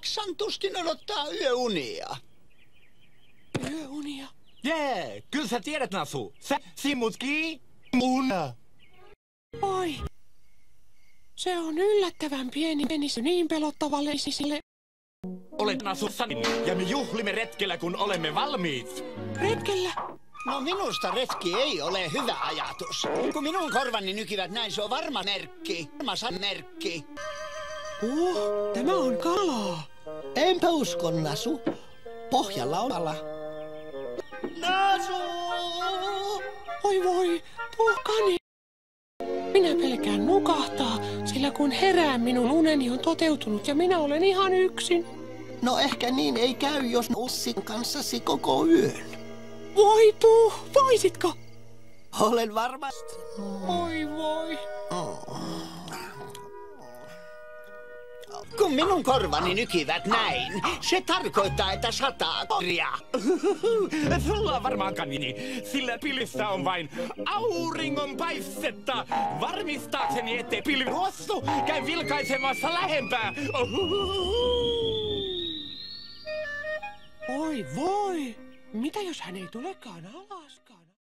jaksan tuskin odottaa yöunia. Yöunia? Jee, kyllä sä tiedät, Nasu. Sä simmutkin una. Oi. Se on yllättävän pieni niin pelottavalle sisille. Olet Nasussani ja me juhlimme retkellä, kun olemme valmiit. Retkellä? No minusta retki ei ole hyvä ajatus. Kun minun korvani nykivät näin, se on varma merkki. Varma merkki. Tämä on kalaa. Enpä usko, Nasu. Pohjalla on kala. Nasu! Oi voi, puhkani. Minä pelkään nukahtaa, sillä kun herään, minun uneni on toteutunut ja minä olen ihan yksin. No ehkä niin ei käy, jos Ussin kanssasi koko yön. Voi Puh, voisitko? Olen varmasti. Oi voi. Kun minun korvani nykivät näin, se tarkoittaa, että sataa korja. Sulla on varmaan kanini, sillä pilvissä on vain auringonpaistetta. Varmistaakseni, ettei pilvi ruossu, käy vilkaisemassa lähempää. Oi voi. Mitä jos hän ei tulekaan alas?